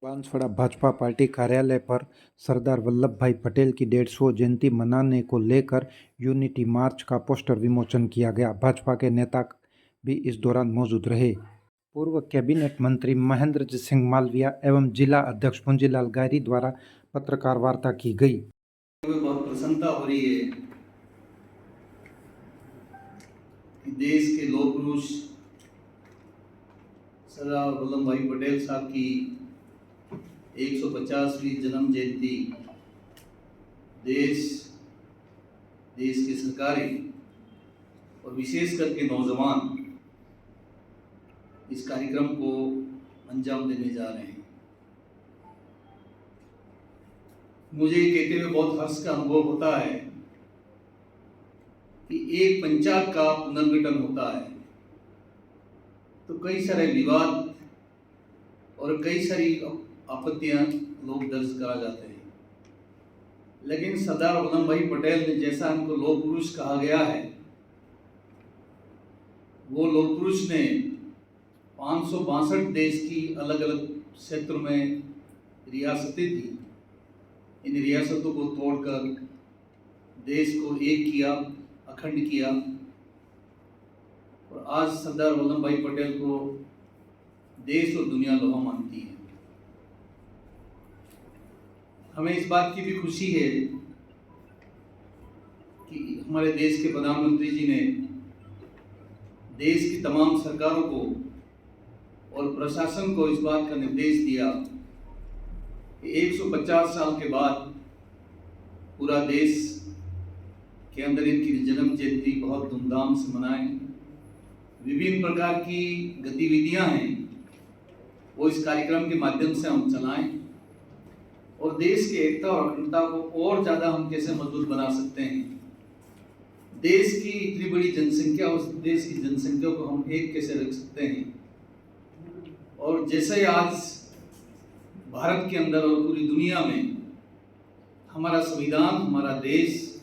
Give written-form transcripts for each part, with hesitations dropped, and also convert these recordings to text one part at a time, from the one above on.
Banswara Bhajpa party कार्यालय पर सरदार वल्लभ भाई पटेल की 150 जयंती मनाने को लेकर यूनिटी मार्च का पोस्टर विमोचन किया गया। भाजपा के नेता भी इस दौरान मौजूद रहे। पूर्व कैबिनेट मंत्री महेंद्र सिंह मालविया एवं जिला अध्यक्ष पूंजीलाल गायरी द्वारा पत्रकार वार्ता की गई। बहुत प्रसन्नता हो रही है कि देश के लौह पुरुष सरदार वल्लभ भाई पटेल साहब की 150वीं जन्म जयंती देश की सरकारें और विशेष करके नौजवान इस कार्यक्रम को अंजाम देने जा रहे हैं। मुझे ये कहते हुए बहुत हर्ष का अनुभव होता है कि एक पंचायत का पुनर्गठन होता है तो कई सारे विवाद और कई सारी आपत्तियां लोग दर्ज करा जाते हैं, लेकिन सरदार वल्लभ भाई पटेल ने जैसा इनको लौह पुरुष कहा गया है, वो लौह पुरुष ने 562 देश की अलग अलग क्षेत्रों में रियासतें थी। इन रियासतों को तोड़कर देश को एक किया, अखंड किया और आज सरदार वल्लभ भाई पटेल को देश और दुनिया लोहा मानती है। हमें इस बात की भी खुशी है कि हमारे देश के प्रधानमंत्री जी ने देश की तमाम सरकारों को और प्रशासन को इस बात का निर्देश दिया कि 150 साल के बाद पूरा देश के अंदर इनकी जन्म जयंती बहुत धूमधाम से मनाएं। विभिन्न प्रकार की गतिविधियां हैं वो इस कार्यक्रम के माध्यम से हम चलाएं और देश की एकता और अखंडता को और ज़्यादा हम कैसे मजबूत बना सकते हैं। देश की इतनी बड़ी जनसंख्या, उस देश की जनसंख्या को हम एक कैसे रख सकते हैं। और जैसे आज भारत के अंदर और पूरी दुनिया में हमारा संविधान, हमारा देश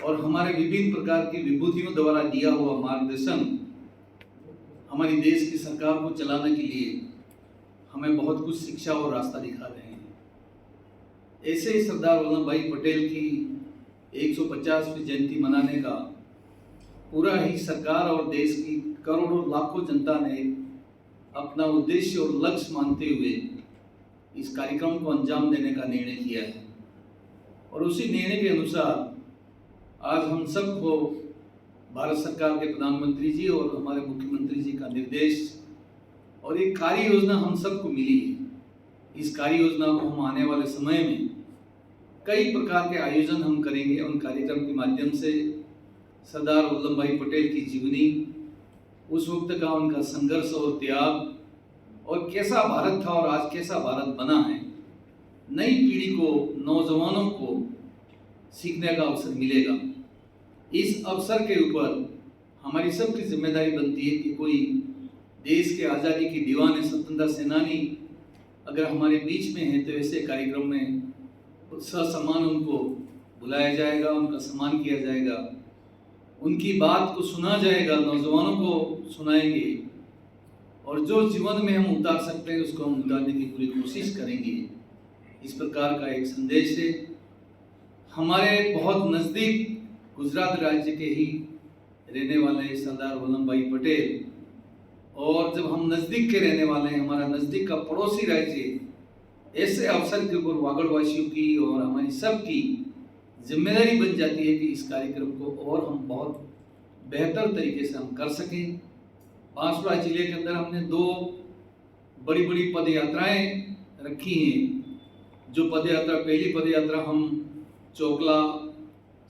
और हमारे विभिन्न प्रकार की विभूतियों द्वारा दिया हुआ मार्गदर्शन हमारी देश की सरकार को चलाने के लिए हमें बहुत कुछ शिक्षा और रास्ता दिखा रहे हैं। ऐसे ही सरदार वल्लभ भाई पटेल की 150वीं जयंती मनाने का पूरा ही सरकार और देश की करोड़ों लाखों जनता ने अपना उद्देश्य और लक्ष्य मानते हुए इस कार्यक्रम को अंजाम देने का निर्णय किया है। और उसी निर्णय के अनुसार आज हम सबको भारत सरकार के प्रधानमंत्री जी और हमारे मुख्यमंत्री जी का निर्देश और एक कार्य योजना हम सबको मिली है। इस कार्य योजना को हम आने वाले समय में कई प्रकार के आयोजन हम करेंगे। उन कार्यक्रम के माध्यम से सरदार वल्लभ भाई पटेल की जीवनी, उस वक्त का उनका संघर्ष और त्याग और कैसा भारत था और आज कैसा भारत बना है, नई पीढ़ी को, नौजवानों को सीखने का अवसर मिलेगा। इस अवसर के ऊपर हमारी सबकी जिम्मेदारी बनती है कि कोई देश के आज़ादी की दीवाने, स्वतंत्रता सेनानी अगर हमारे बीच में है तो ऐसे कार्यक्रम में ससम्मान उनको बुलाया जाएगा, उनका सम्मान किया जाएगा, उनकी बात को सुना जाएगा, नौजवानों को सुनाएंगे और जो जीवन में हम उतार सकते हैं उसको हम उतारने की पूरी कोशिश करेंगे। इस प्रकार का एक संदेश है। हमारे बहुत नज़दीक गुजरात राज्य के ही रहने वाले सरदार वल्लभ भाई पटेल, और जब हम नज़दीक के रहने वाले हैं, हमारा नज़दीक का पड़ोसी राज्य, ऐसे अवसर के ऊपर वागड़वासियों की और हमारी सबकी जिम्मेदारी बन जाती है कि इस कार्यक्रम को और हम बहुत बेहतर तरीके से हम कर सकें। बांसवाड़ा जिले के अंदर हमने 2 बड़ी बड़ी पद यात्राएँ रखी हैं। जो पद यात्रा, पहली पद यात्रा हम चोकला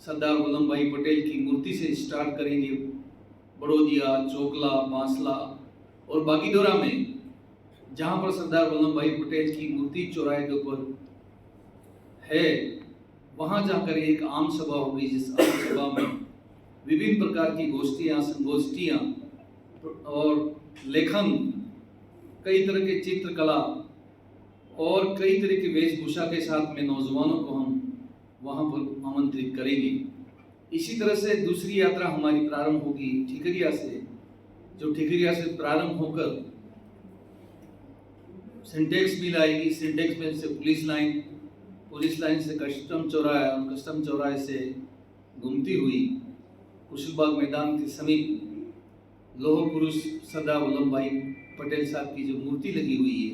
सरदार वल्लभ भाई पटेल की मूर्ति से स्टार्ट करेंगे। बड़ौदिया, चोकला, बांसला और बागीदोरा में जहाँ पर सरदार वल्लभ भाई पटेल की मूर्ति चौराहे के ऊपर है, वहाँ जाकर एक आम सभा होगी, जिस आम सभा में विभिन्न प्रकार की गोष्ठियाँ, संगोष्ठियाँ और लेखन, कई तरह के चित्रकला और कई तरह की वेशभूषा के साथ में नौजवानों को हम वहाँ पर आमंत्रित करेंगे। इसी तरह से दूसरी यात्रा हमारी प्रारंभ होगी ठिकरिया से, जो ठिकरिया से प्रारंभ होकर सिंटेक्स मिल आएगी, सिंटेक्स मिल से पुलिस लाइन से कस्टम चौराहा और कस्टम चौराहे से घूमती हुई कुशलबाग मैदान के समीप लौह पुरुष सरदार वल्लभ भाई पटेल साहब की जो मूर्ति लगी हुई है,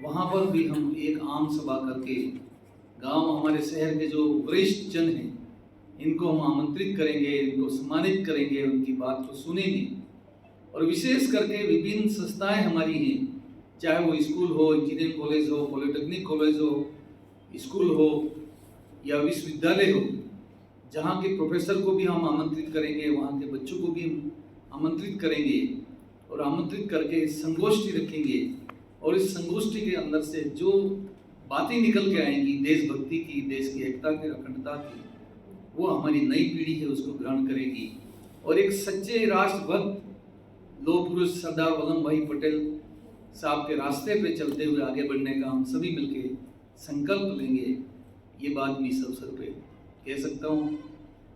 वहाँ पर भी हम एक आम सभा करके गांव, हमारे शहर के जो वरिष्ठ जन हैं, इनको हम आमंत्रित करेंगे, इनको सम्मानित करेंगे, उनकी बात को सुनेंगे। और विशेष करके विभिन्न संस्थाएं हमारी हैं, चाहे वो स्कूल हो, इंजीनियरिंग कॉलेज हो, पॉलिटेक्निक कॉलेज हो, स्कूल हो या विश्वविद्यालय हो, जहाँ के प्रोफेसर को भी हम आमंत्रित करेंगे, वहाँ के बच्चों को भी हम आमंत्रित करेंगे और आमंत्रित करके संगोष्ठी रखेंगे। और इस संगोष्ठी के अंदर से जो बातें निकल के आएंगी देशभक्ति की, देश की एकता की, अखंडता की, वो हमारी नई पीढ़ी है उसको ग्रहण करेगी। और एक सच्चे राष्ट्रभक्त लौह पुरुष सरदार वल्लभ भाई पटेल साहब के रास्ते पे चलते हुए आगे बढ़ने का हम सभी मिलके संकल्प लेंगे। ये बात मैं इस अवसर पे कह सकता हूँ।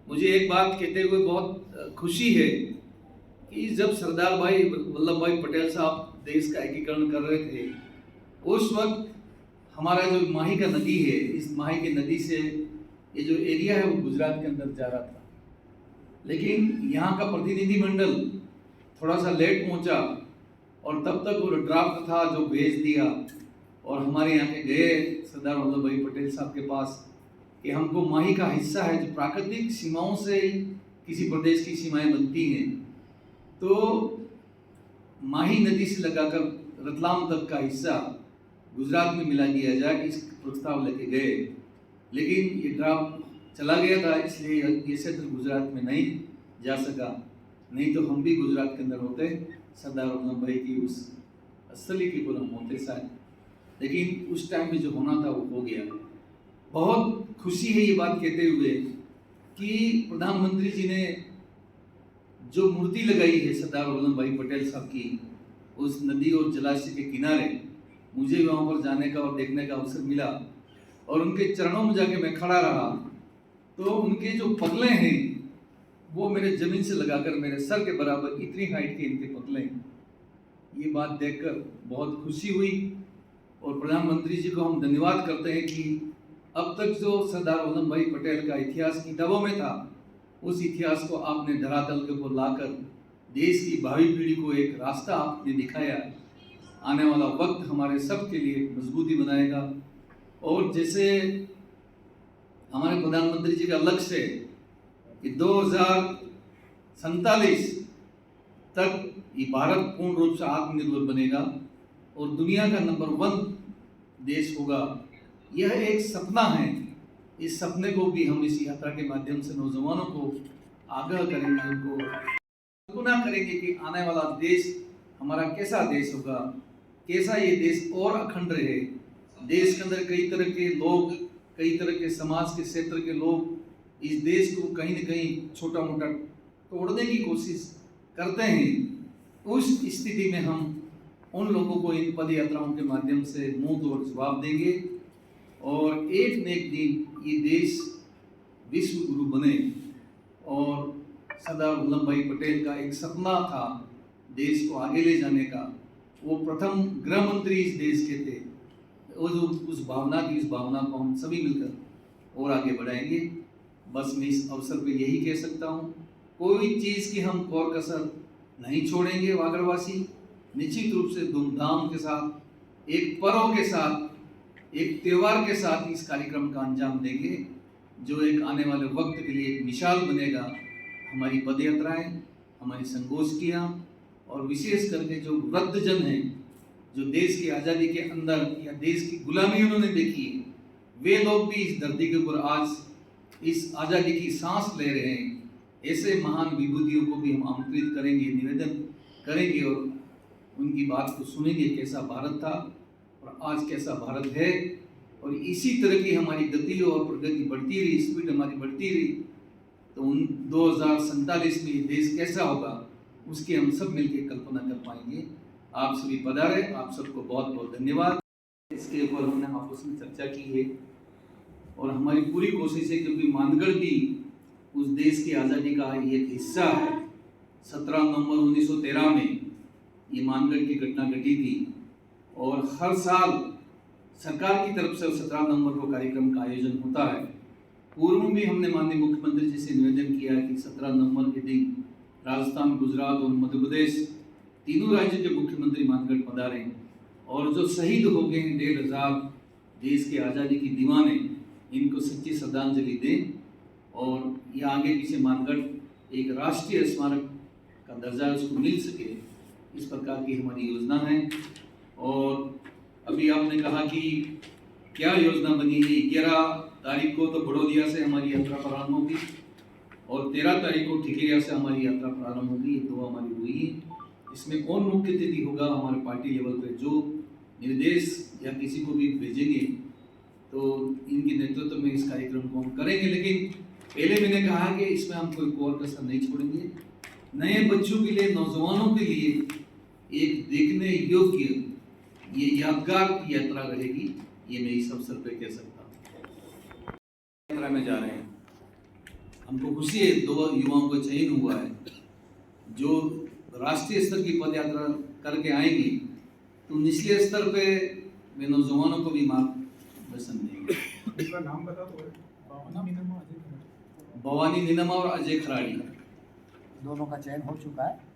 मुझे एक बात कहते हुए बहुत खुशी है कि जब सरदार भाई वल्लभ भाई पटेल साहब देश का एकीकरण कर रहे थे, उस वक्त हमारा जो माही का नदी है, इस माही की नदी से ये जो एरिया है वो गुजरात के अंदर जा रहा था, लेकिन यहाँ का प्रतिनिधिमंडल थोड़ा सा लेट पहुँचा और तब तक वो ड्राफ्ट था जो भेज दिया और हमारे यहाँ के गए सरदार वल्लभ भाई पटेल साहब के पास कि हमको माही का हिस्सा है, जो प्राकृतिक सीमाओं से किसी प्रदेश की सीमाएं बनती हैं, तो माही नदी से लगाकर रतलाम तक का हिस्सा गुजरात में मिला दिया जाए, इस प्रस्ताव लेके गए। लेकिन ये ड्राफ्ट चला गया था, इसलिए ये क्षेत्र गुजरात में नहीं जा सका, नहीं तो हम भी गुजरात के अंदर होते, सरदार वल्लभ भाई की उस स्थली की पुनः होते शायद। लेकिन उस टाइम में जो होना था वो हो गया। बहुत खुशी है ये बात कहते हुए कि प्रधानमंत्री जी ने जो मूर्ति लगाई है सरदार वल्लभ भाई पटेल साहब की उस नदी और जलाशय के किनारे, मुझे वहाँ पर जाने का और देखने का अवसर मिला और उनके चरणों में जाके मैं खड़ा रहा, तो उनके जो पगले हैं वो मेरे जमीन से लगाकर मेरे सर के बराबर, इतनी हाइट के इनके पगले हैं। ये बात देखकर बहुत खुशी हुई और प्रधानमंत्री जी को हम धन्यवाद करते हैं कि अब तक जो सरदार वल्लभ भाई पटेल का इतिहास किताबों में था, उस इतिहास को आपने धरातल के ऊपर लाकर देश की भावी पीढ़ी को एक रास्ता आपने दिखाया। आने वाला वक्त हमारे सब के लिए मजबूती बनाएगा। और जैसे हमारे प्रधानमंत्री जी का लक्ष्य है कि 2047 तक ये भारत पूर्ण रूप से आत्मनिर्भर बनेगा और दुनिया का नंबर 1 देश होगा, यह एक सपना है। इस सपने को भी हम इस यात्रा के माध्यम से नौजवानों को आगाह करेंगे, उनको कल्पना करेंगे कि आने वाला देश हमारा कैसा देश होगा, कैसा ये देश और अखंड रहे। देश के अंदर कई तरह के लोग, कई तरह के समाज के क्षेत्र के लोग इस देश को कहीं न कहीं छोटा मोटा तोड़ने की कोशिश करते हैं। उस स्थिति में हम उन लोगों को इन पद यात्राओं के माध्यम से मुंह तोड़ जवाब देंगे और एक न एक दिन ये देश विश्व गुरु बने। और सरदार वल्लभ भाई पटेल का एक सपना था देश को आगे ले जाने का, वो प्रथम गृह मंत्री इस देश के थे। वो जो उस भावना की, इस भावना को हम सभी मिलकर और आगे बढ़ाएंगे। बस मैं इस अवसर पे यही कह सकता हूँ, कोई चीज़ की हम कोर कसर नहीं छोड़ेंगे। वागड़वासी निश्चित रूप से धूमधाम के साथ, एक पर्व के साथ, एक त्यौहार के साथ इस कार्यक्रम का अंजाम देंगे, जो एक आने वाले वक्त के लिए एक मिसाल बनेगा। हमारी पदयात्राएं, हमारी संगोष्ठियाँ और विशेष करके जो वृद्धजन हैं, जो देश की आज़ादी के अंदर या देश की गुलामी उन्होंने देखी है, वे लोग भी इस धरती के ऊपर आज इस आज़ादी की सांस ले रहे हैं। ऐसे महान विभूतियों को भी हम आमंत्रित करेंगे, निवेदन करेंगे और उनकी बात को सुनेंगे, कैसा भारत था और आज कैसा भारत है। और इसी तरह की हमारी गति और प्रगति बढ़ती रही, स्पीड हमारी बढ़ती रही, तो उन 2047 में ये देश कैसा होगा उसकी हम सब मिलकर कल्पना कर पाएंगे। आप सभी पधारे, आप सबको बहुत बहुत धन्यवाद। इसके ऊपर हमने आपस में चर्चा की है और हमारी पूरी कोशिश है, क्योंकि मानगढ़ भी उस देश की आज़ादी का एक हिस्सा है। 17 नवंबर 1913 में ये मानगढ़ की घटना घटी थी और हर साल सरकार की तरफ से 17 नवंबर को कार्यक्रम का आयोजन होता है। पूर्व में भी हमने माननीय मुख्यमंत्री जी से निवेदन किया कि 17 नवंबर के दिन राजस्थान, गुजरात और मध्य प्रदेश तीनों राज्यों के मुख्यमंत्री मानगढ़ पधारें और जो शहीद हो गए हैं 1,500 देश के आज़ादी की दीवाने, इनको सच्ची श्रद्धांजलि दें और ये आगे पीछे मानगढ़ एक राष्ट्रीय स्मारक का दर्जा उसको मिल सके, इस प्रकार की हमारी योजना है। और अभी आपने कहा कि क्या योजना बनी है, 11 तारीख को तो बड़ौदिया से हमारी यात्रा प्रारंभ होगी और 13 तारीख को ठिकरिया से हमारी यात्रा प्रारंभ होगी। ये 2 हमारी हुई है। इसमें कौन मुख्य अतिथि होगा, हमारे पार्टी लेवल पे जो निर्देश या किसी को भी भेजेंगे तो इनके नेतृत्व में इस कार्यक्रम को हम करेंगे। लेकिन पहले मैंने कहा कि इसमें हम कोई कसर नहीं छोड़ेंगे। नए बच्चों के लिए, नौजवानों के लिए एक देखने योग्य ये यादगार की यात्रा रहेगी, ये मैं इस अवसर पर कह सकता हूँ। यात्रा में जा रहे हैं, हमको खुशी है 2 युवाओं का चयन हुआ है जो राष्ट्रीय स्तर की पद यात्रा करके आएंगी, तो निचले स्तर पे वे नौजवानों को भी मार्गदर्शन देंगे। उनका नाम बता दो। भवानी निनमा और अजय खराड़ी। दोनों का चयन हो चुका है।